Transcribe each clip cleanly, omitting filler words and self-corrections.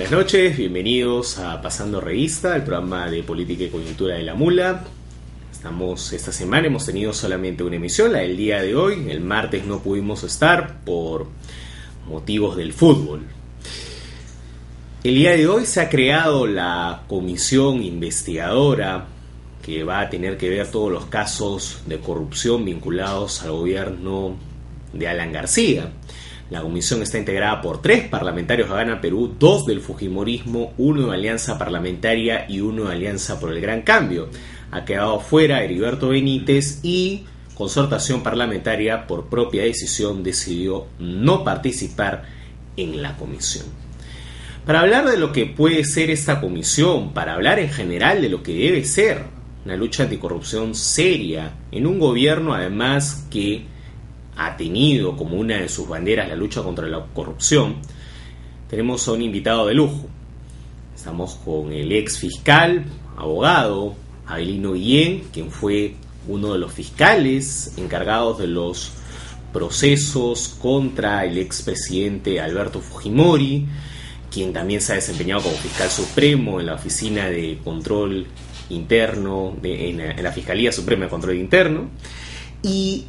buenas noches, bienvenidos a Pasando Revista, el programa de política y coyuntura de la Mula. Esta semana hemos tenido solamente una emisión, la del día de hoy. El martes no pudimos estar por motivos del fútbol. El día de hoy se ha creado la comisión investigadora que va a tener que ver todos los casos de corrupción vinculados al gobierno de Alan García. La comisión está integrada por 3 parlamentarios de Gana Perú, 2 del Fujimorismo, 1 de Alianza Parlamentaria y 1 de Alianza por el Gran Cambio. Ha quedado fuera Heriberto Benítez y Concertación Parlamentaria, por propia decisión, decidió no participar en la comisión. Para hablar de lo que puede ser esta comisión, para hablar en general de lo que debe ser una lucha anticorrupción seria en un gobierno además que ha tenido como una de sus banderas la lucha contra la corrupción, tenemos a un invitado de lujo. Estamos con el ex fiscal, abogado, Avelino Guillén, quien fue uno de los fiscales encargados de los procesos contra el expresidente Alberto Fujimori, quien también se ha desempeñado como fiscal supremo en la Oficina de Control Interno, en la Fiscalía Suprema de Control Interno. Y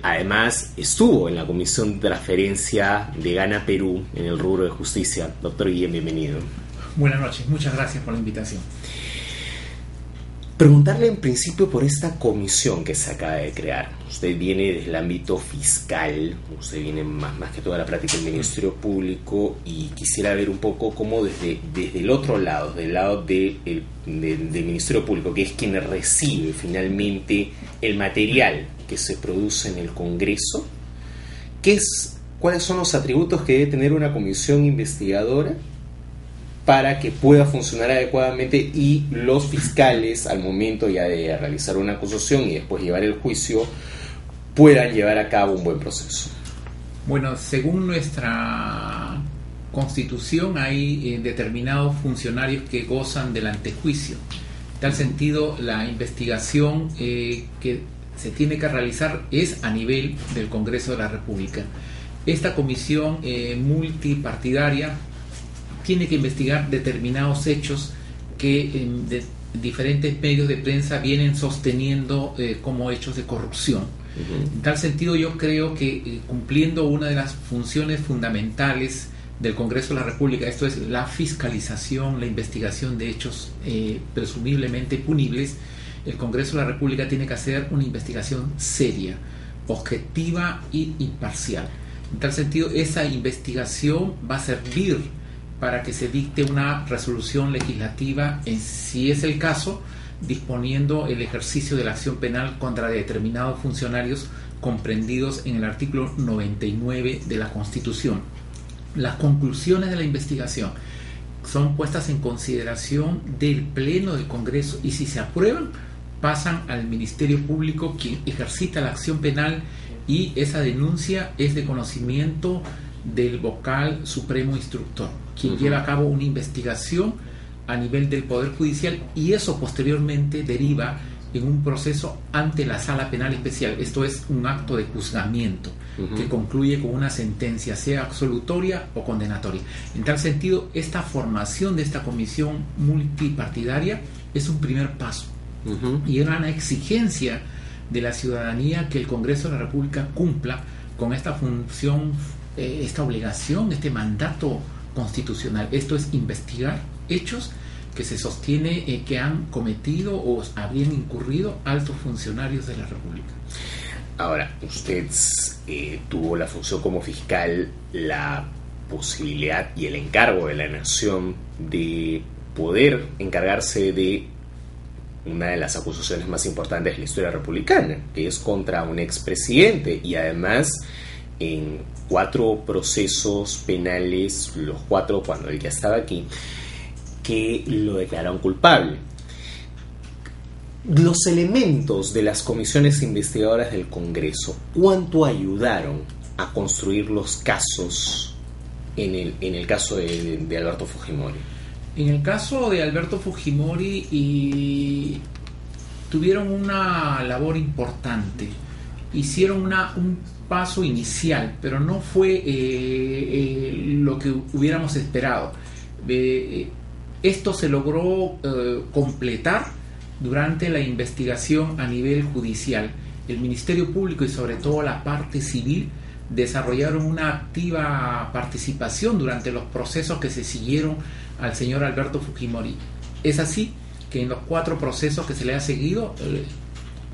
además estuvo en la Comisión de Transferencia de Gana Perú en el rubro de justicia. Doctor Guillén, bienvenido. Buenas noches, muchas gracias por la invitación. Preguntarle en principio por esta comisión que se acaba de crear. Usted viene desde el ámbito fiscal, usted viene más que toda la práctica del Ministerio Público, y quisiera ver un poco cómo desde el otro lado, del lado del Ministerio Público, que es quien recibe finalmente el material que se produce en el Congreso, ¿cuáles son los atributos que debe tener una comisión investigadora para que pueda funcionar adecuadamente y los fiscales, al momento ya de realizar una acusación y después llevar el juicio, puedan llevar a cabo un buen proceso? Bueno, según nuestra Constitución hay determinados funcionarios que gozan del antejuicio. En tal sentido, la investigación que se tiene que realizar es a nivel del Congreso de la República. Esta comisión multipartidaria tiene que investigar determinados hechos que de diferentes medios de prensa vienen sosteniendo como hechos de corrupción. En tal sentido, yo creo que cumpliendo una de las funciones fundamentales del Congreso de la República, esto es la fiscalización, la investigación de hechos presumiblemente punibles, el Congreso de la República tiene que hacer una investigación seria, objetiva y imparcial. En tal sentido, esa investigación va a servir para que se dicte una resolución legislativa, si es el caso, disponiendo el ejercicio de la acción penal contra determinados funcionarios comprendidos en el artículo 99 de la Constitución. Las conclusiones de la investigación son puestas en consideración del Pleno del Congreso y, si se aprueban, pasan al Ministerio Público, quien ejercita la acción penal, y esa denuncia es de conocimiento del vocal supremo instructor, quien lleva a cabo una investigación a nivel del Poder Judicial, y eso posteriormente deriva en un proceso ante la Sala Penal Especial. Esto es un acto de juzgamiento que concluye con una sentencia, sea absolutoria o condenatoria. En tal sentido, esta formación de esta comisión multipartidaria es un primer paso y era una exigencia de la ciudadanía que el Congreso de la República cumpla con esta función, esta obligación, este mandato constitucional. Esto es investigar hechos que se sostiene que han cometido o habrían incurrido altos funcionarios de la República. Ahora, usted tuvo la función como fiscal, la posibilidad y el encargo de la nación de poder encargarse de una de las acusaciones más importantes de la historia republicana, que es contra un expresidente, y además en 4 procesos penales, los 4 cuando él ya estaba aquí, que lo declararon culpable. Los elementos de las comisiones investigadoras del Congreso, ¿cuánto ayudaron a construir los casos en el caso de Alberto Fujimori? En el caso de Alberto Fujimori tuvieron una labor importante, hicieron un paso inicial, pero no fue lo que hubiéramos esperado. Esto se logró completar durante la investigación a nivel judicial. El Ministerio Público y sobre todo la parte civil desarrollaron una activa participación durante los procesos que se siguieron al señor Alberto Fujimori. Es así que en los 4 procesos que se le ha seguido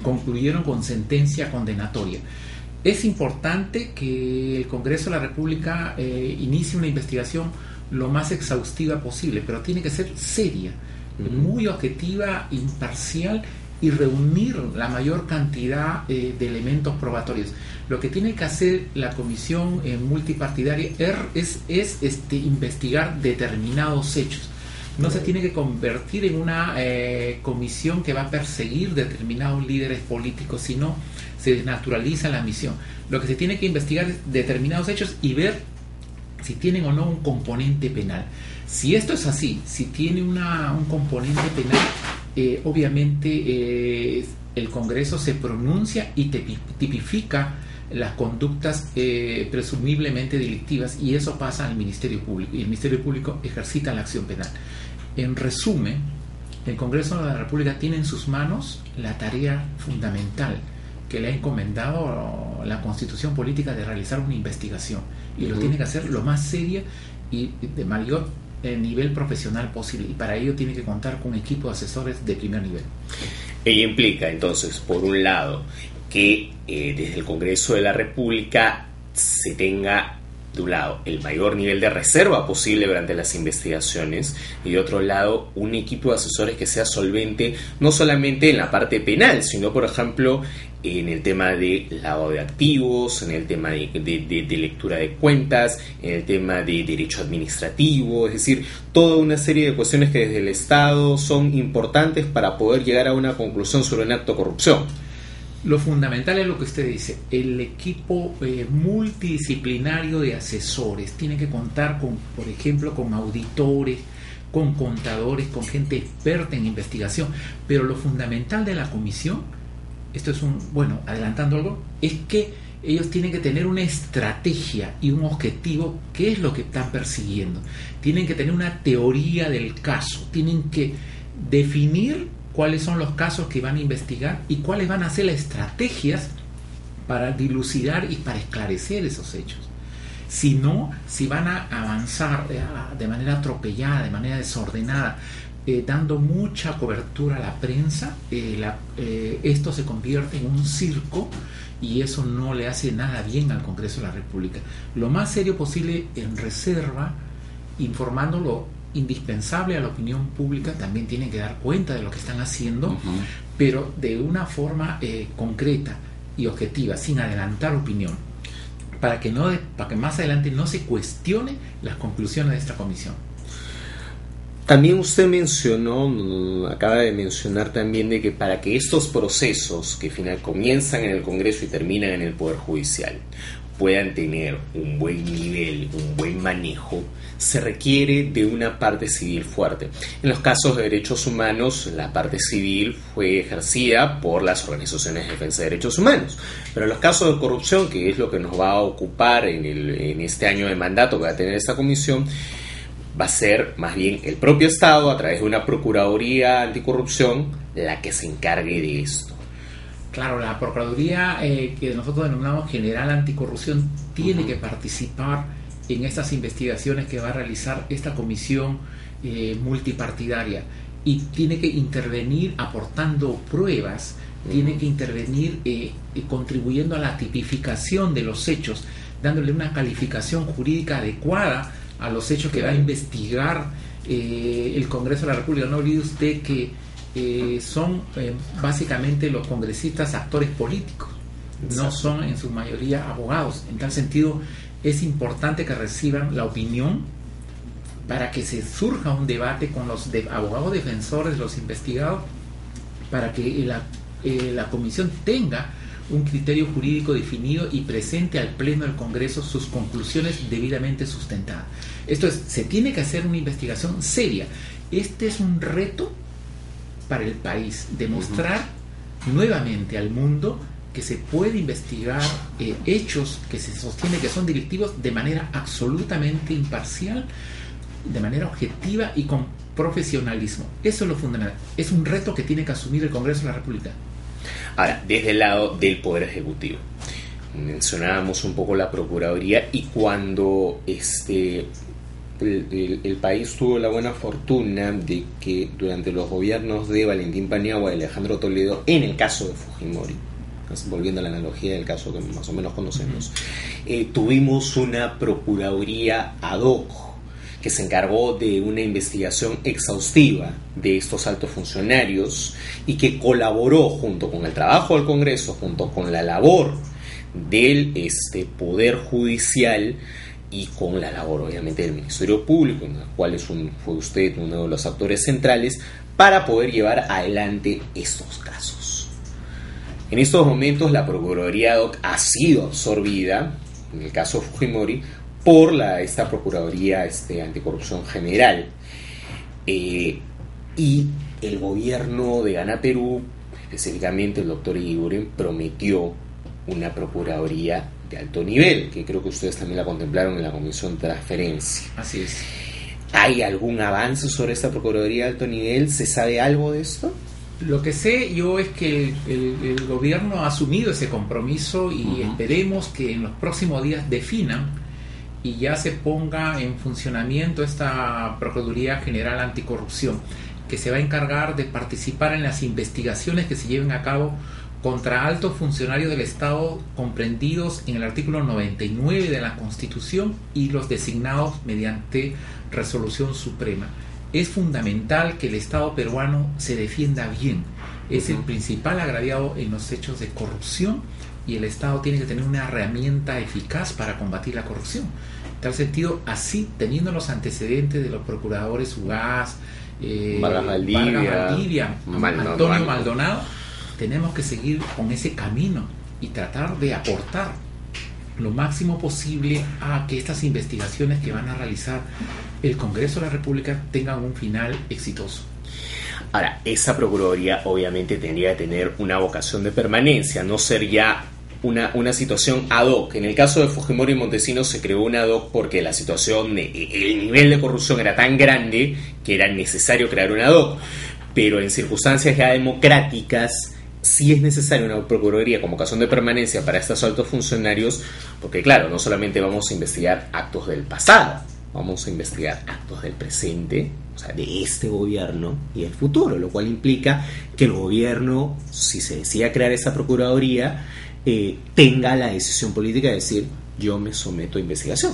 concluyeron con sentencia condenatoria. Es importante que el Congreso de la República inicie una investigación lo más exhaustiva posible, pero tiene que ser seria, muy objetiva, imparcial y reunir la mayor cantidad de elementos probatorios. Lo que tiene que hacer la comisión multipartidaria es investigar determinados hechos. No se tiene que convertir en una comisión que va a perseguir determinados líderes políticos, sino se desnaturaliza la misión. Lo que se tiene que investigar es determinados hechos y ver si tienen o no un componente penal. Si esto es así, si tiene un componente penal, obviamente el Congreso se pronuncia y tipifica las conductas presumiblemente delictivas, y eso pasa al Ministerio Público, y el Ministerio Público ejercita la acción penal. En resumen, el Congreso de la República tiene en sus manos la tarea fundamental que le ha encomendado la Constitución Política de realizar una investigación, y lo tiene que hacer lo más seria y de mayor nivel profesional posible, y para ello tiene que contar con un equipo de asesores de primer nivel. Ello implica entonces, por un lado, que desde el Congreso de la República se tenga, de un lado, el mayor nivel de reserva posible durante las investigaciones, y de otro lado, un equipo de asesores que sea solvente no solamente en la parte penal, sino, por ejemplo, en el tema de lavado de activos, en el tema de lectura de cuentas, en el tema de derecho administrativo, es decir, toda una serie de cuestiones que desde el Estado son importantes para poder llegar a una conclusión sobre un acto de corrupción. Lo fundamental es lo que usted dice, el equipo multidisciplinario de asesores tiene que contar con, por ejemplo, con auditores, con contadores, con gente experta en investigación, pero lo fundamental de la comisión, esto es adelantando algo, es que ellos tienen que tener una estrategia y un objetivo. ¿Qué es lo que están persiguiendo? Tienen que tener una teoría del caso, tienen que definir cuáles son los casos que van a investigar y cuáles van a ser las estrategias para dilucidar y para esclarecer esos hechos. Si no, si van a avanzar de manera atropellada, de manera desordenada, dando mucha cobertura a la prensa, esto se convierte en un circo, y eso no le hace nada bien al Congreso de la República. Lo más serio posible, en reserva, informándolo indispensable a la opinión pública, también tienen que dar cuenta de lo que están haciendo, pero de una forma concreta y objetiva, sin adelantar opinión, para que más adelante no se cuestione las conclusiones de esta comisión. También usted acaba de mencionar también de que para que estos procesos que comienzan en el Congreso y terminan en el Poder Judicial puedan tener un buen nivel, un buen manejo, se requiere de una parte civil fuerte. En los casos de derechos humanos, la parte civil fue ejercida por las organizaciones de defensa de derechos humanos, pero en los casos de corrupción, que es lo que nos va a ocupar en este año de mandato que va a tener esta comisión, va a ser más bien el propio Estado, a través de una Procuraduría Anticorrupción, la que se encargue de esto. Claro, la Procuraduría que nosotros denominamos General Anticorrupción tiene que participar en estas investigaciones que va a realizar esta comisión multipartidaria, y tiene que intervenir aportando pruebas, tiene que intervenir contribuyendo a la tipificación de los hechos, dándole una calificación jurídica adecuada a los hechos que va a investigar el Congreso de la República. No olvide usted que son básicamente los congresistas actores políticos, no son en su mayoría abogados. En tal sentido, es importante que reciban la opinión para que se surja un debate con los abogados defensores, los investigados, para que la comisión tenga un criterio jurídico definido y presente al Pleno del Congreso sus conclusiones debidamente sustentadas. Esto es, se tiene que hacer una investigación seria. Este es un reto para el país, demostrar nuevamente al mundo que se puede investigar hechos que se sostiene que son delictivos de manera absolutamente imparcial, de manera objetiva y con profesionalismo. Eso es lo fundamental. Es un reto que tiene que asumir el Congreso de la República. Ahora, desde el lado del Poder Ejecutivo, mencionábamos un poco la Procuraduría, y cuando el país tuvo la buena fortuna de que durante los gobiernos de Valentín Paniagua y Alejandro Toledo, en el caso de Fujimori, volviendo a la analogía del caso que más o menos conocemos, tuvimos una Procuraduría ad hoc que se encargó de una investigación exhaustiva de estos altos funcionarios y que colaboró junto con el trabajo del Congreso, junto con la labor del Poder Judicial y con la labor obviamente del Ministerio Público, en el cual fue usted uno de los actores centrales, para poder llevar adelante estos casos. En estos momentos la Procuraduría ad hoc ha sido absorbida, en el caso de Fujimori, por esta Procuraduría Anticorrupción General, y el gobierno de Gana Perú, específicamente el doctor Iguren, prometió una Procuraduría de alto nivel, que creo que ustedes también la contemplaron en la Comisión de Transferencia. Así es. ¿Hay algún avance sobre esta Procuraduría de alto nivel? ¿Se sabe algo de esto? Lo que sé yo es que el gobierno ha asumido ese compromiso y esperemos que en los próximos días definan y ya se ponga en funcionamiento esta Procuraduría General Anticorrupción, que se va a encargar de participar en las investigaciones que se lleven a cabo contra altos funcionarios del Estado comprendidos en el artículo 99 de la Constitución y los designados mediante resolución suprema. Es fundamental que el Estado peruano se defienda bien. Es el principal agraviado en los hechos de corrupción y el Estado tiene que tener una herramienta eficaz para combatir la corrupción. En tal sentido, así, teniendo los antecedentes de los procuradores Ugaz, Vargas Valdivia, Antonio Maldonado, tenemos que seguir con ese camino y tratar de aportar lo máximo posible a que estas investigaciones que van a realizar el Congreso de la República tengan un final exitoso. Ahora, esa Procuraduría obviamente tendría que tener una vocación de permanencia, no ser ya una situación ad hoc. En el caso de Fujimori y Montesinos se creó una ad hoc porque la situación, el nivel de corrupción era tan grande que era necesario crear una ad hoc, pero en circunstancias ya democráticas sí es necesaria una Procuraduría con vocación de permanencia para estos altos funcionarios, porque claro, no solamente vamos a investigar actos del pasado, vamos a investigar actos del presente, o sea, de este gobierno y el futuro, lo cual implica que el gobierno, si se decide crear esa Procuraduría, tenga la decisión política de decir: yo me someto a investigación.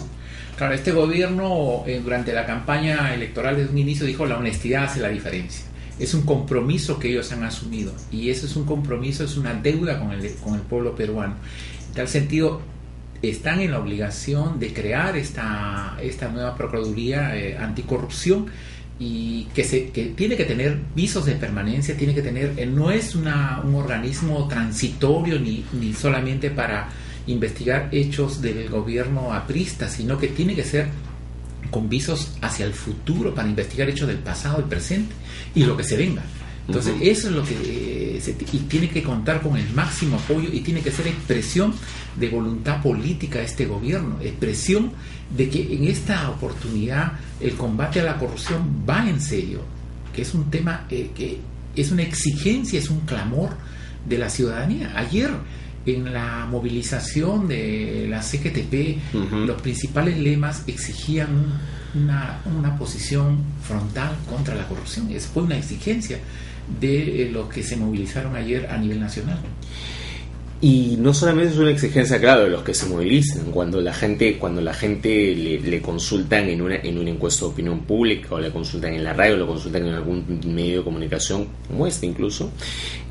Claro, este gobierno durante la campaña electoral desde un inicio dijo: la honestidad hace la diferencia. Es un compromiso que ellos han asumido y eso es un compromiso, es una deuda con el pueblo peruano. En tal sentido, están en la obligación de crear esta nueva Procuraduría Anticorrupción, y que tiene que tener visos de permanencia, tiene que tener, no es un organismo transitorio ni solamente para investigar hechos del gobierno aprista, sino que tiene que ser con visos hacia el futuro para investigar hechos del pasado, del presente y lo que se venga. Entonces eso es lo que y tiene que contar con el máximo apoyo y tiene que ser expresión de voluntad política de este gobierno, expresión de que en esta oportunidad el combate a la corrupción va en serio, que es un tema que es una exigencia, es un clamor de la ciudadanía. Ayer en la movilización de la CGTP, los principales lemas exigían una posición frontal contra la corrupción. Fue una exigencia de los que se movilizaron ayer a nivel nacional. Y no solamente es una exigencia, claro, de los que se movilizan. Cuando la gente le consultan en una encuesta de opinión pública, o le consultan en la radio, o le consultan en algún medio de comunicación como este incluso,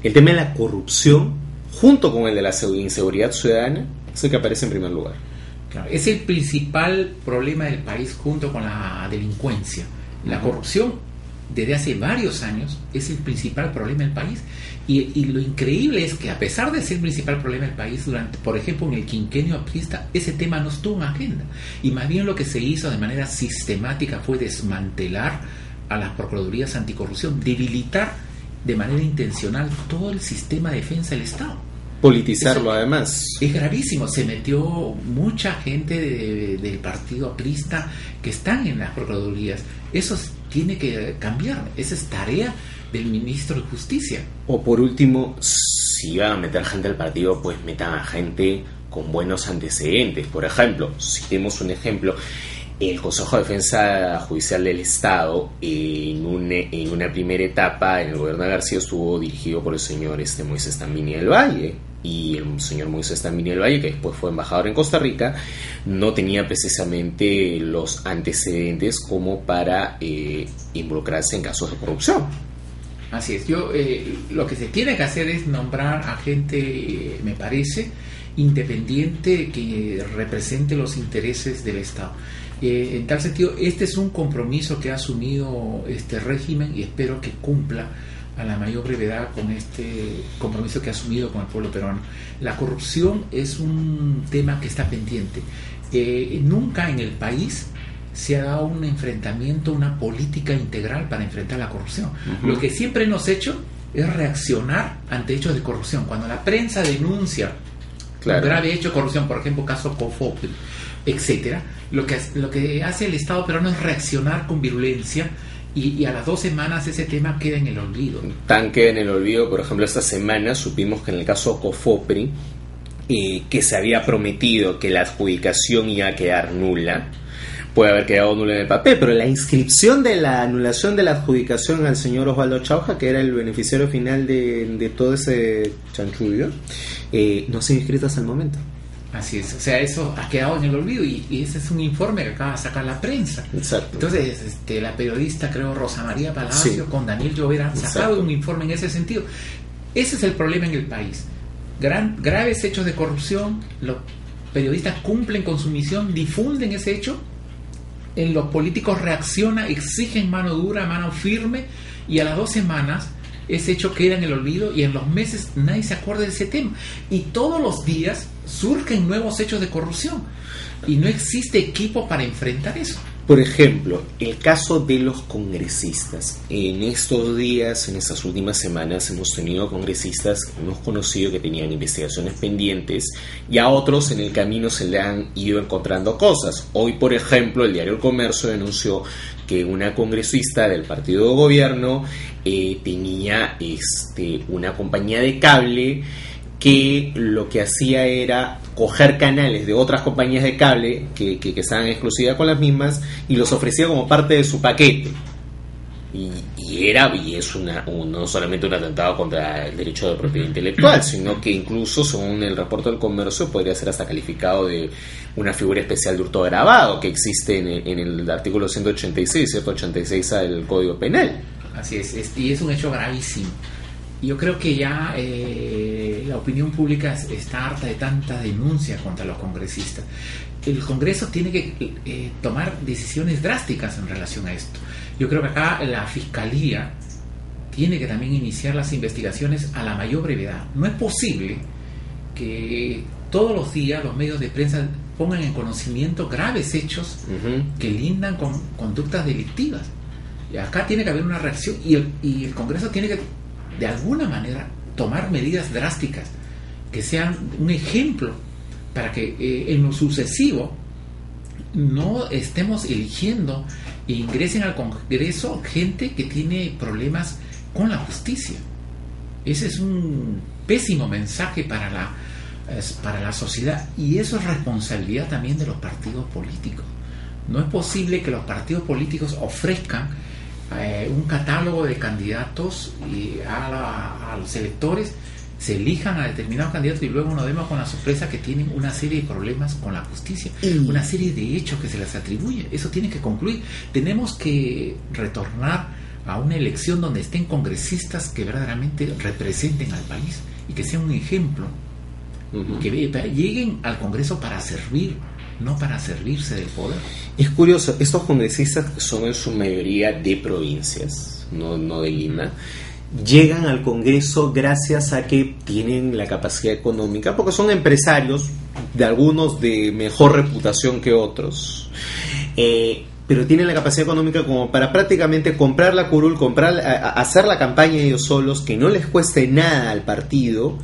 el tema de la corrupción junto con el de la inseguridad ciudadana es el que aparece en primer lugar. Claro, es el principal problema del país junto con la delincuencia. La corrupción desde hace varios años es el principal problema del país, y lo increíble es que a pesar de ser el principal problema del país, por ejemplo en el quinquenio aprista, ese tema no estuvo en agenda, y más bien lo que se hizo de manera sistemática fue desmantelar a las procuradurías anticorrupción, debilitar de manera intencional todo el sistema de defensa del Estado. Politizarlo además. Es gravísimo. Se metió mucha gente del partido aprista que están en las procuradurías. Eso tiene que cambiar. Esa es tarea del ministro de Justicia. O por último, si van a meter gente al partido, pues metan a gente con buenos antecedentes. Por ejemplo, citemos un ejemplo, el Consejo de Defensa Judicial del Estado en una primera etapa en el gobierno de García estuvo dirigido por el señor Moisés Tambini del Valle, y el señor Moisés Tambini del Valle, que después fue embajador en Costa Rica, no tenía precisamente los antecedentes como para involucrarse en casos de corrupción. Así es. Lo que se tiene que hacer es nombrar a gente, me parece, independiente, que represente los intereses del Estado. En tal sentido, este es un compromiso que ha asumido este régimen y espero que cumpla a la mayor brevedad con este compromiso que ha asumido con el pueblo peruano. La corrupción es un tema que está pendiente. Nunca en el país se ha dado un enfrentamiento, una política integral para enfrentar la corrupción. Uh-huh. Lo que siempre hemos hecho es reaccionar ante hechos de corrupción. Cuando la prensa denuncia un grave hecho de corrupción, por ejemplo, caso Cofopri, etcétera, lo que hace el Estado peruano es reaccionar con virulencia y a las 2 semanas ese tema queda en el olvido. Queda en el olvido. Por ejemplo, esta semana supimos que en el caso Cofopri, que se había prometido que la adjudicación iba a quedar nula. Puede haber quedado nula en el papel, pero la inscripción de la anulación de la adjudicación al señor Osvaldo Chauja, que era el beneficiario final de todo ese chanchullo, no se ha inscrito hasta el momento. Así es, o sea, eso ha quedado en el olvido y ese es un informe que acaba de sacar la prensa. Exacto. Entonces, la periodista, creo, Rosa María Palacio, sí, con Daniel Llovera, han sacado un informe en ese sentido. Ese es el problema en el país. Graves hechos de corrupción, los periodistas cumplen con su misión, difunden ese hecho, en los políticos reaccionan, exigen mano dura, mano firme, y a las 2 semanas ese hecho queda en el olvido y en los meses nadie se acuerda de ese tema. Y todos los días surgen nuevos hechos de corrupción y no existe equipo para enfrentar eso. Por ejemplo, el caso de los congresistas. En estos días, en estas últimas semanas, hemos tenido congresistas que hemos conocido que tenían investigaciones pendientes y a otros en el camino se le han ido encontrando cosas. Hoy, por ejemplo, el diario El Comercio denunció que una congresista del partido de gobierno tenía una compañía de cable que lo que hacía era coger canales de otras compañías de cable que estaban en exclusividad con las mismas y los ofrecía como parte de su paquete. Y es no solamente un atentado contra el derecho de propiedad intelectual, sino que incluso, según el reporte del Comercio, podría ser hasta calificado de una figura especial de hurto agravado que existe en el artículo 186, 186A del Código Penal. Así es, y es un hecho gravísimo. Yo creo que ya la opinión pública está harta de tanta denuncia contra los congresistas. El Congreso tiene que tomar decisiones drásticas en relación a esto. Yo creo que acá la Fiscalía tiene que también iniciar las investigaciones a la mayor brevedad. No es posible que todos los días los medios de prensa pongan en conocimiento graves hechos que lindan con conductas delictivas. Y acá tiene que haber una reacción y el Congreso tiene que, de alguna manera, tomar medidas drásticas que sean un ejemplo para que en lo sucesivo no estemos eligiendo e ingresen al Congreso gente que tiene problemas con la justicia. Ese es un pésimo mensaje para la sociedad y eso es responsabilidad también de los partidos políticos. No es posible que los partidos políticos ofrezcan un catálogo de candidatos y a los electores se elijan a determinados candidatos y luego nos vemos con la sorpresa que tienen una serie de problemas con la justicia, una serie de hechos que se les atribuye. Eso tiene que concluir. Tenemos que retornar a una elección donde estén congresistas que verdaderamente representen al país y que sean un ejemplo, que lleguen al Congreso para servir, no para servirse del poder. Es curioso, estos congresistas que son en su mayoría de provincias, no de Lima, llegan al Congreso gracias a que tienen la capacidad económica, porque son empresarios, de algunos de mejor reputación que otros, pero tienen la capacidad económica como para prácticamente comprar la curul, hacer la campaña ellos solos, que no les cueste nada al partido,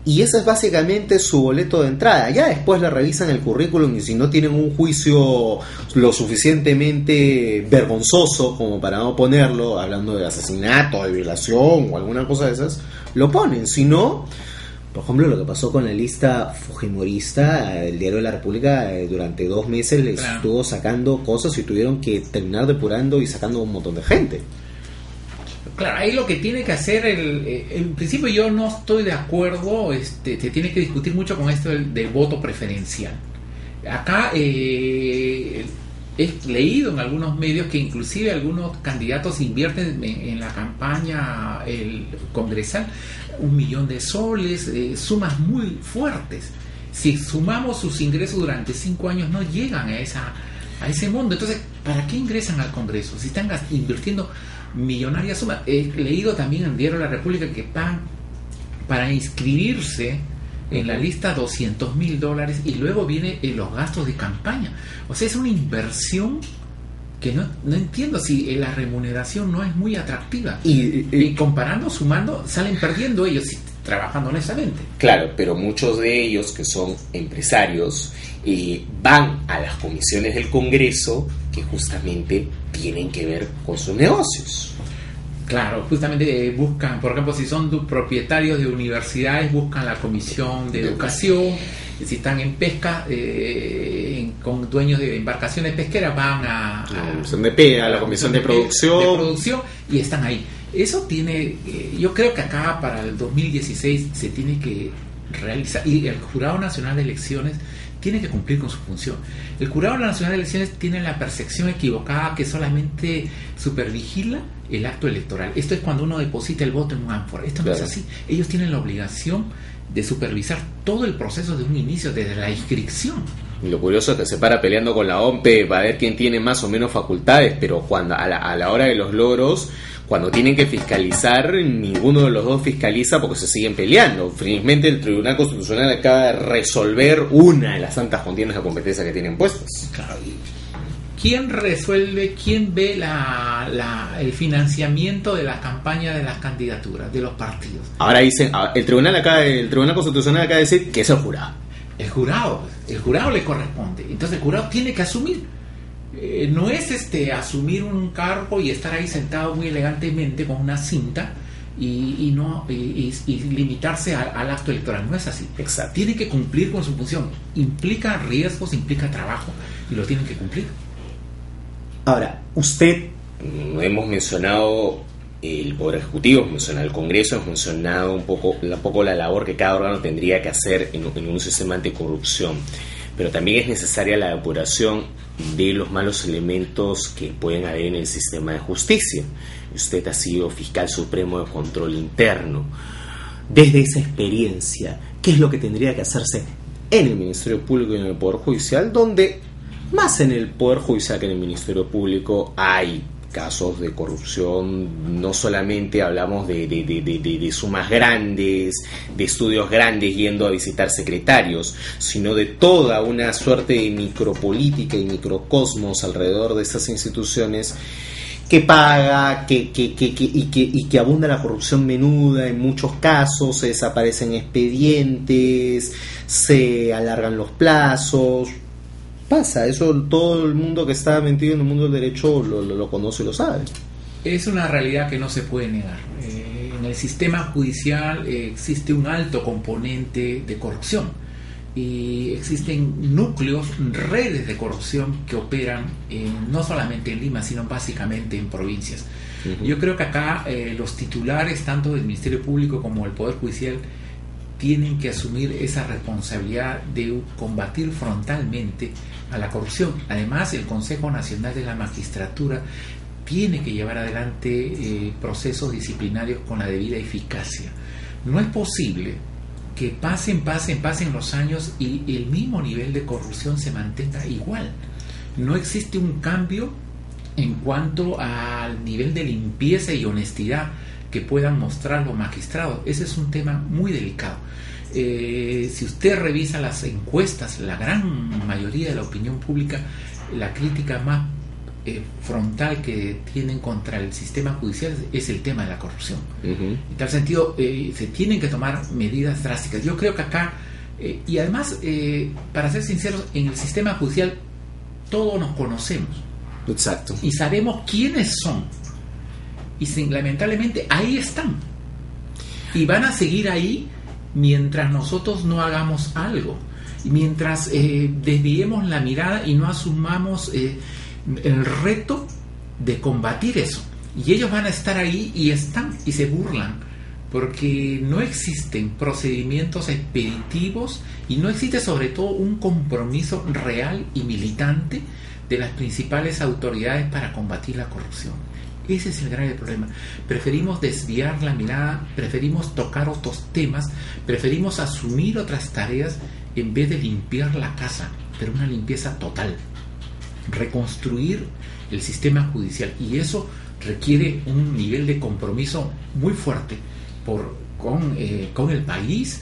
y ese es básicamente su boleto de entrada. Ya después le revisan el currículum y si no tienen un juicio lo suficientemente vergonzoso como para no ponerlo, hablando de asesinato, de violación o alguna cosa de esas, lo ponen. Si no, por ejemplo, lo que pasó con la lista fujimorista, el Diario de la República durante 2 meses les estuvo sacando cosas y tuvieron que terminar depurando y sacando un montón de gente. Claro, ahí lo que tiene que hacer, en principio yo no estoy de acuerdo, se tiene que discutir mucho con esto del voto preferencial. Acá he leído en algunos medios que inclusive algunos candidatos invierten en la campaña congresal 1 millón de soles, sumas muy fuertes. Si sumamos sus ingresos durante 5 años no llegan a ese mundo. Entonces, ¿para qué ingresan al Congreso? Si están invirtiendo millonarias sumas. He leído también en Diario de la República que pagan para inscribirse en la lista $200,000 y luego viene los gastos de campaña. O sea, es una inversión que no entiendo si la remuneración no es muy atractiva. Y comparando, sumando, salen perdiendo ellos trabajando honestamente. Claro, pero muchos de ellos que son empresarios van a las comisiones del Congreso que justamente tienen que ver con sus negocios. Claro, justamente buscan, por ejemplo, si son propietarios de universidades, buscan la comisión de educación. Si están en pesca, con dueños de embarcaciones pesqueras, van a la comisión de PEA, a la comisión de producción, y están ahí. Eso tiene, yo creo que acá para el 2016 se tiene que realizar, y el Jurado Nacional de Elecciones tiene que cumplir con su función. El Jurado Nacional de Elecciones tiene la percepción equivocada que solamente supervigila el acto electoral. Esto es cuando uno deposita el voto en un ánfora. Esto no es así. Ellos tienen la obligación de supervisar todo el proceso de un inicio, desde la inscripción. Y lo curioso es que se para peleando con la OMPE para ver quién tiene más o menos facultades, pero cuando a la hora de los logros, cuando tienen que fiscalizar, ninguno de los dos fiscaliza porque se siguen peleando. Felizmente el Tribunal Constitucional acaba de resolver una de las tantas contiendas de competencia que tienen puestas. Claro. ¿Quién resuelve, quién ve el financiamiento de la campaña de las candidaturas, de los partidos? Ahora dicen, el Tribunal Constitucional acaba de decir que es el jurado. El jurado le corresponde. Entonces el jurado tiene que asumir. No es asumir un cargo y estar ahí sentado muy elegantemente con una cinta y limitarse al acto electoral. No es así. Exacto. Tiene que cumplir con su función. Implica riesgos, implica trabajo y lo tienen que cumplir. Ahora, usted, hemos mencionado el Poder Ejecutivo, hemos mencionado el Congreso, hemos mencionado un poco la labor que cada órgano tendría que hacer en un sistema anticorrupción, pero también es necesaria la depuración de los malos elementos que pueden haber en el sistema de justicia. Usted ha sido fiscal supremo de control interno. Desde esa experiencia, ¿qué es lo que tendría que hacerse en el Ministerio Público y en el Poder Judicial, donde más en el Poder Judicial que en el Ministerio Público hay casos de corrupción? No solamente hablamos de sumas grandes, de estudios grandes yendo a visitar secretarios, sino de toda una suerte de micropolítica y microcosmos alrededor de estas instituciones que paga, que abunda la corrupción menuda en muchos casos, se desaparecen expedientes, se alargan los plazos. Pasa, eso todo el mundo que está metido en el mundo del derecho lo conoce y lo sabe. Es una realidad que no se puede negar. En el sistema judicial existe un alto componente de corrupción y existen núcleos, redes de corrupción que operan no solamente en Lima, sino básicamente en provincias. Uh-huh. Yo creo que acá los titulares, tanto del Ministerio Público como del Poder Judicial, tienen que asumir esa responsabilidad de combatir frontalmente a la corrupción. Además, el Consejo Nacional de la Magistratura tiene que llevar adelante procesos disciplinarios con la debida eficacia. No es posible que pasen los años y el mismo nivel de corrupción se mantenga igual. No existe un cambio en cuanto al nivel de limpieza y honestidad que puedan mostrar los magistrados. Ese es un tema muy delicado. Si usted revisa las encuestas, la gran mayoría de la opinión pública, la crítica más frontal que tienen contra el sistema judicial es el tema de la corrupción. En tal sentido, se tienen que tomar medidas drásticas. Yo creo que acá, y además, para ser sinceros, en el sistema judicial todos nos conocemos. Exacto. Y sabemos quiénes son. Y lamentablemente ahí están. Y van a seguir ahí mientras nosotros no hagamos algo. Y mientras desviemos la mirada y no asumamos el reto de combatir eso. Y ellos van a estar ahí y están y se burlan. Porque no existen procedimientos expeditivos y no existe sobre todo un compromiso real y militante de las principales autoridades para combatir la corrupción. Ese es el grave problema. Preferimos desviar la mirada, preferimos tocar otros temas, preferimos asumir otras tareas en vez de limpiar la casa, pero una limpieza total. Reconstruir el sistema judicial, y eso requiere un nivel de compromiso muy fuerte con el país,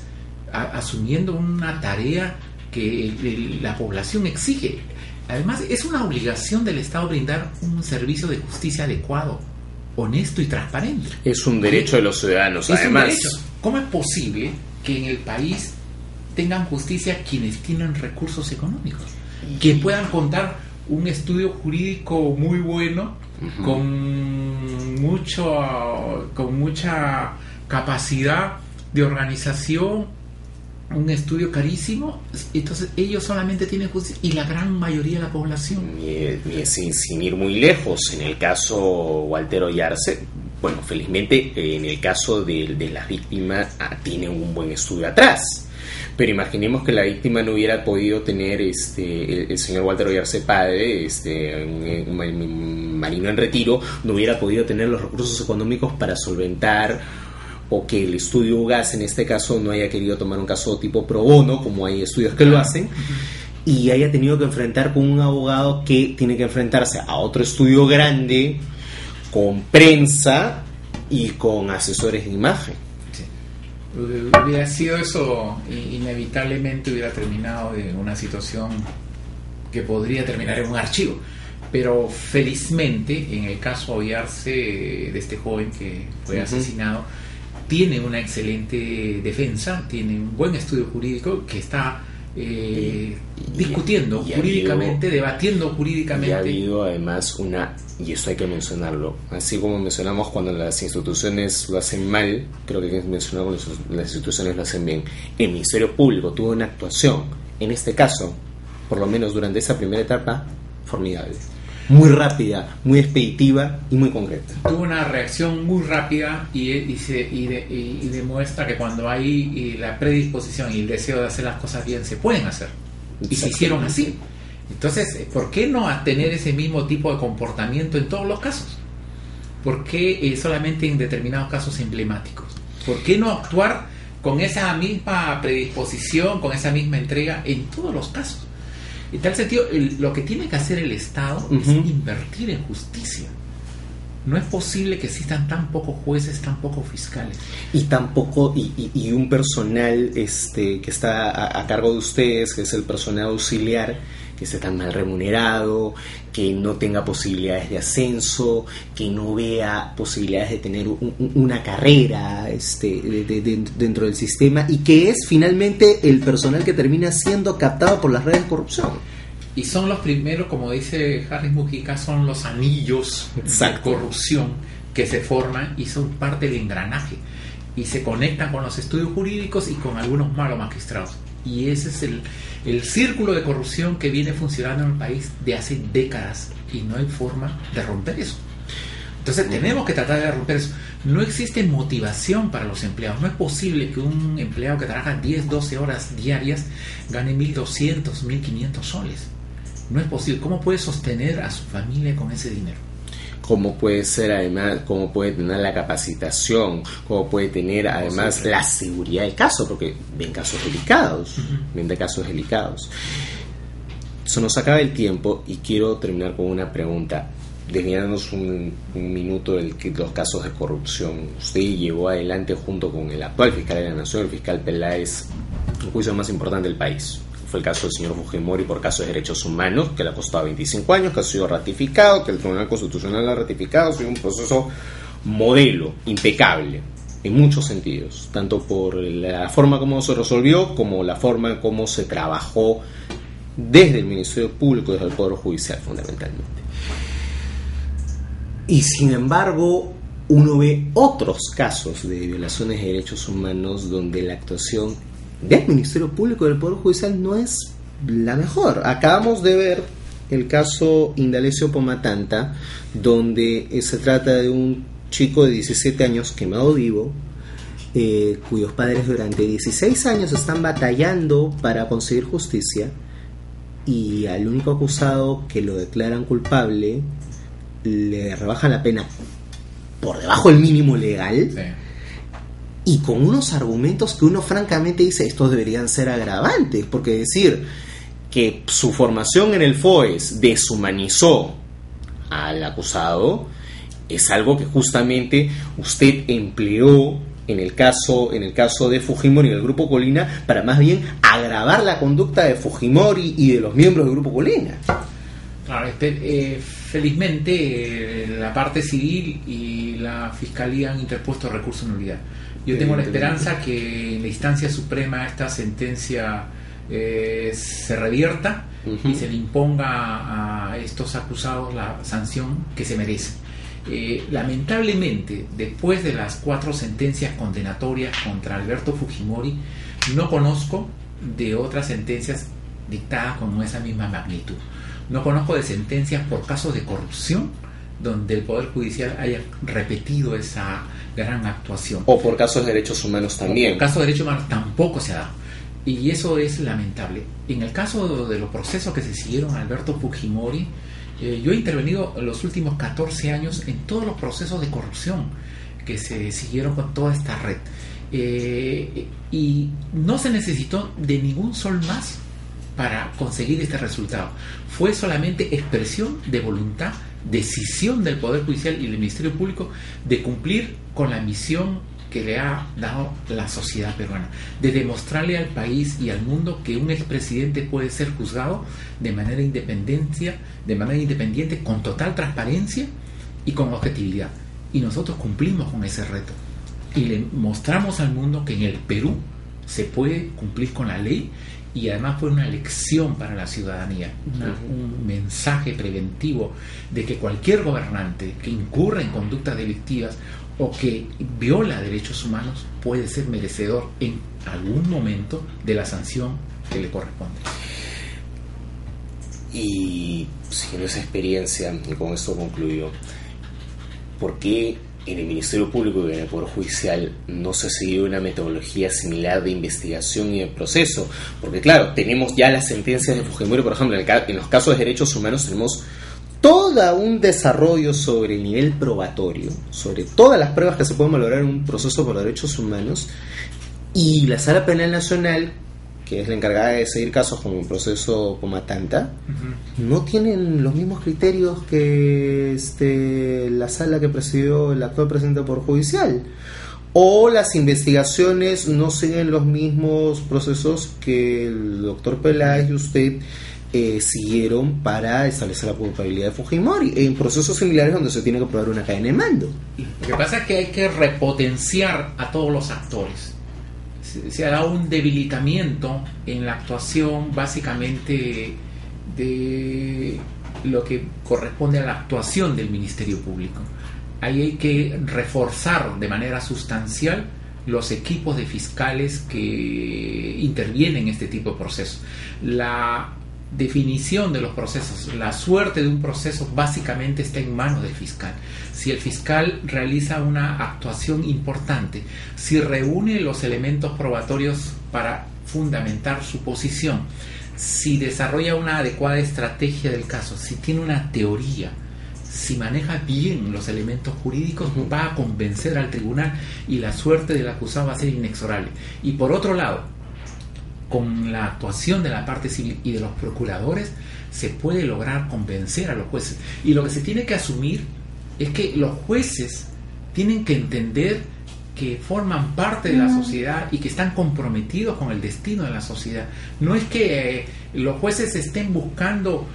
asumiendo una tarea que la población exige. Además, es una obligación del Estado brindar un servicio de justicia adecuado, honesto y transparente. Es un derecho de los ciudadanos, además. Un derecho. ¿Cómo es posible que en el país tengan justicia quienes tienen recursos económicos? Que puedan contar un estudio jurídico muy bueno, con mucha capacidad de organización, un estudio carísimo. Entonces ellos solamente tienen justicia y la gran mayoría de la población. Sin ir muy lejos, en el caso Walter Oyarse, bueno, felizmente en el caso de la víctima tiene un buen estudio atrás. Pero imaginemos que la víctima no hubiera podido tener, el señor Walter Oyarse padre, un marino en retiro, no hubiera podido tener los recursos económicos para solventar, o que el estudio UGAS en este caso no haya querido tomar un caso tipo pro bono, como hay estudios que lo hacen, y haya tenido que enfrentar con un abogado que tiene que enfrentarse a otro estudio grande, con prensa y con asesores de imagen. Hubiera sido eso, inevitablemente hubiera terminado en una situación que podría terminar en un archivo. Pero felizmente, en el caso Oyarse, de este joven que fue asesinado, tiene una excelente defensa, tiene un buen estudio jurídico que está discutiendo jurídicamente, debatiendo jurídicamente. Y ha habido además y esto hay que mencionarlo, así como mencionamos cuando las instituciones lo hacen mal, creo que hay que mencionar cuando las instituciones lo hacen bien. El Ministerio Público tuvo una actuación, en este caso, por lo menos durante esa primera etapa, formidable. Muy rápida, muy expeditiva y muy concreta. Tuvo una reacción muy rápida y demuestra que cuando hay la predisposición y el deseo de hacer las cosas bien, se pueden hacer. Y se hicieron así. Entonces, ¿por qué no tener ese mismo tipo de comportamiento en todos los casos? ¿Por qué solamente en determinados casos emblemáticos? ¿Por qué no actuar con esa misma predisposición, con esa misma entrega en todos los casos? En tal sentido, lo que tiene que hacer el Estado es invertir en justicia. No es posible que existan tan pocos jueces, tan pocos fiscales. Y un personal que está a cargo de ustedes, que es el personal auxiliar, que esté tan mal remunerado, que no tenga posibilidades de ascenso, que no vea posibilidades de tener una carrera dentro del sistema, y que es finalmente el personal que termina siendo captado por las redes de corrupción. Y son los primeros, como dice Harris Mujica, son los anillos de corrupción que se forman y son parte del engranaje. Y se conectan con los estudios jurídicos y con algunos malos magistrados. Y ese es el círculo de corrupción que viene funcionando en el país de hace décadas. Y no hay forma de romper eso. Entonces tenemos que tratar de romper eso. No existe motivación para los empleados. No es posible que un empleado que trabaja 10, 12 horas diarias gane 1.200, 1.500 soles. No es posible. ¿Cómo puede sostener a su familia con ese dinero? ¿Cómo puede ser además, cómo puede tener la capacitación, cómo puede tener además la seguridad del caso? Porque ven casos delicados, Se nos acaba el tiempo y quiero terminar con una pregunta. Desviándonos un minuto de los casos de corrupción. Usted llevó adelante junto con el actual fiscal de la Nación, el fiscal Peláez, el juicio más importante del país. fue el caso del señor Fujimori por casos de derechos humanos, que le ha costado 25 años, que ha sido ratificado, que el Tribunal Constitucional ha ratificado. Ha sido un proceso modelo, impecable, en muchos sentidos, tanto por la forma como se resolvió, como la forma en cómo se trabajó desde el Ministerio Público, desde el Poder Judicial, fundamentalmente. Y sin embargo, uno ve otros casos de violaciones de derechos humanos donde la actuación del Ministerio Público y del Poder Judicial no es la mejor. Acabamos de ver el caso Indalecio Pomatanta, donde se trata de un chico de 17 años quemado vivo, cuyos padres durante 16 años están batallando para conseguir justicia, y al único acusado que lo declaran culpable le rebajan la pena por debajo del mínimo legal. Sí. Y con unos argumentos que uno francamente dice, estos deberían ser agravantes, porque decir que su formación en el FOES deshumanizó al acusado es algo que justamente usted empleó en el caso de Fujimori y del Grupo Colina para más bien agravar la conducta de Fujimori y de los miembros del Grupo Colina. Claro, felizmente la parte civil y la Fiscalía han interpuesto recurso de nulidad. Yo tengo la esperanza que en la instancia suprema esta sentencia se revierta y se le imponga a estos acusados la sanción que se merecen. Lamentablemente, después de las 4 sentencias condenatorias contra Alberto Fujimori, no conozco de otras sentencias dictadas con esa misma magnitud. No conozco de sentencias por casos de corrupción donde el Poder Judicial haya repetido esa gran actuación. O por casos de derechos humanos también. Por casos de derechos humanos tampoco se ha dado. Y eso es lamentable. En el caso de los procesos que se siguieron a Alberto Fujimori, yo he intervenido en los últimos 14 años en todos los procesos de corrupción que se siguieron con toda esta red. Y no se necesitó de ningún sol más para conseguir este resultado. Fue solamente expresión de voluntad, decisión del Poder Judicial y del Ministerio Público de cumplir con la misión que le ha dado la sociedad peruana, de demostrarle al país y al mundo que un expresidente puede ser juzgado de manera independiente, con total transparencia y con objetividad. Y nosotros cumplimos con ese reto y le mostramos al mundo que en el Perú se puede cumplir con la ley, y además fue una lección para la ciudadanía, un mensaje preventivo de que cualquier gobernante que incurra en conductas delictivas o que viola derechos humanos puede ser merecedor en algún momento de la sanción que le corresponde. Y siguiendo esa experiencia, y con esto concluyo, ¿por qué en el Ministerio Público y en el Poder Judicial no se siguió una metodología similar de investigación y de proceso? Porque claro, tenemos ya las sentencias de Fujimori, por ejemplo, en los casos de derechos humanos tenemos todo un desarrollo sobre el nivel probatorio, sobre todas las pruebas que se pueden valorar en un proceso por derechos humanos, y la Sala Penal Nacional, que es la encargada de seguir casos como el proceso Pomatanta, no tienen los mismos criterios que la sala que presidió el actual presidente del Poder Judicial, o las investigaciones no siguen los mismos procesos que el doctor Peláez y usted siguieron para establecer la culpabilidad de Fujimori en procesos similares donde se tiene que probar una cadena de mando. Lo que pasa es que hay que repotenciar a todos los actores. Se ha dado un debilitamiento en la actuación básicamente de lo que corresponde a la actuación del Ministerio Público. Ahí hay que reforzar de manera sustancial los equipos de fiscales que intervienen en este tipo de procesos. La definición de los procesos, la suerte de un proceso básicamente está en manos del fiscal. Si el fiscal realiza una actuación importante, si reúne los elementos probatorios para fundamentar su posición, si desarrolla una adecuada estrategia del caso, si tiene una teoría, si maneja bien los elementos jurídicos, va a convencer al tribunal y la suerte del acusado va a ser inexorable. Y por otro lado, con la actuación de la parte civil y de los procuradores, se puede lograr convencer a los jueces. Y lo que se tiene que asumir es que los jueces tienen que entender que forman parte de la sociedad y que están comprometidos con el destino de la sociedad. No es que los jueces estén buscando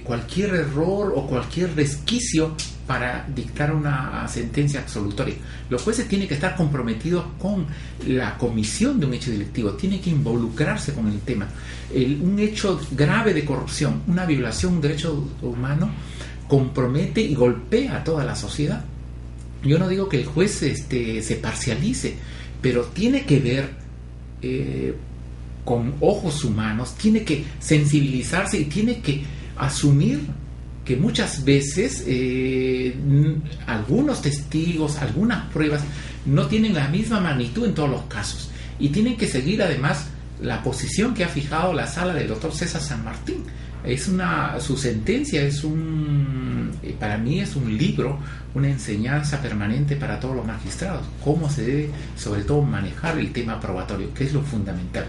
cualquier error o cualquier resquicio para dictar una sentencia absolutoria. Los jueces tienen que estar comprometidos con la comisión de un hecho delictivo, tienen que involucrarse con el tema. Un hecho grave de corrupción, una violación de un derecho humano, compromete y golpea a toda la sociedad. Yo no digo que el juez se parcialice, pero tiene que ver con ojos humanos, tiene que sensibilizarse y tiene que asumir que muchas veces algunos testigos, algunas pruebas no tienen la misma magnitud en todos los casos, y tienen que seguir además la posición que ha fijado la sala del doctor César San Martín. Su sentencia para mí es un libro, una enseñanza permanente para todos los magistrados, cómo se debe sobre todo manejar el tema probatorio, que es lo fundamental.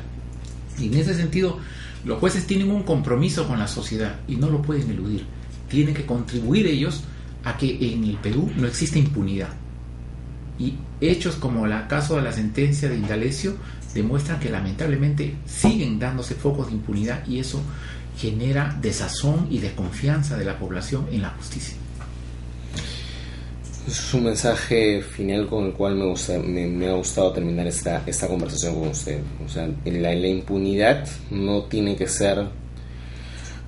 Y en ese sentido, los jueces tienen un compromiso con la sociedad y no lo pueden eludir. Tienen que contribuir ellos a que en el Perú no exista impunidad. Y hechos como el caso de la sentencia de Indalecio demuestran que lamentablemente siguen dándose focos de impunidad, y eso genera desazón y desconfianza de la población en la justicia. Es un mensaje final con el cual me ha gustado terminar esta conversación con usted. O sea, la impunidad no tiene que ser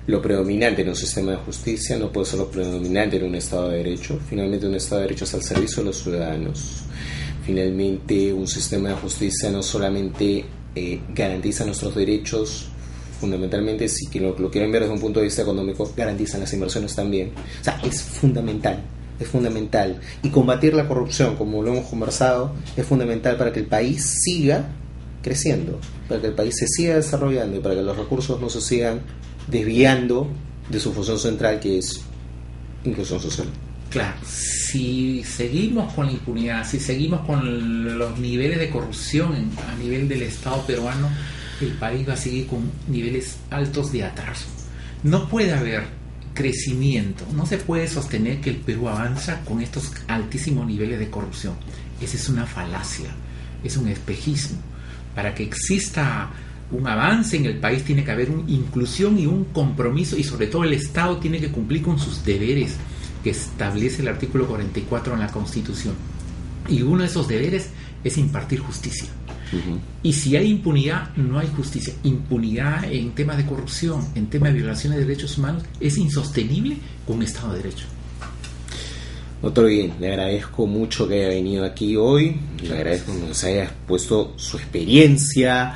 lo predominante en un sistema de justicia, no puede ser lo predominante en un Estado de Derecho. Finalmente, un Estado de Derecho es al servicio de los ciudadanos. Finalmente, un sistema de justicia no solamente garantiza nuestros derechos, fundamentalmente, si que lo quieren ver desde un punto de vista económico, garantizan las inversiones también. O sea, es fundamental. Y combatir la corrupción, como lo hemos conversado, es fundamental para que el país siga creciendo, para que el país se siga desarrollando y para que los recursos no se sigan desviando de su función central, que es inclusión social. Claro, si seguimos con la impunidad, si seguimos con los niveles de corrupción a nivel del Estado peruano, el país va a seguir con niveles altos de atraso. No puede haber crecimiento, no se puede sostener que el Perú avanza con estos altísimos niveles de corrupción. Esa es una falacia, es un espejismo. Para que exista un avance en el país tiene que haber una inclusión y un compromiso, y sobre todo el Estado tiene que cumplir con sus deberes que establece el artículo 44 en la Constitución. Y uno de esos deberes es impartir justicia. Y si hay impunidad, no hay justicia. Impunidad en temas de corrupción, en temas de violaciones de derechos humanos, es insostenible con un Estado de Derecho. Doctor Guillén, le agradezco mucho que haya venido aquí hoy, le agradezco que nos haya expuesto su experiencia,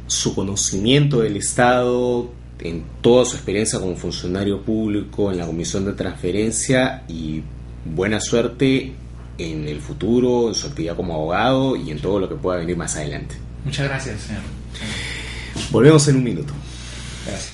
su conocimiento del Estado, en toda su experiencia como funcionario público en la Comisión de Transferencia, y buena suerte en el futuro, en su actividad como abogado y en todo lo que pueda venir más adelante. Muchas gracias, señor. Volvemos en un minuto. Gracias.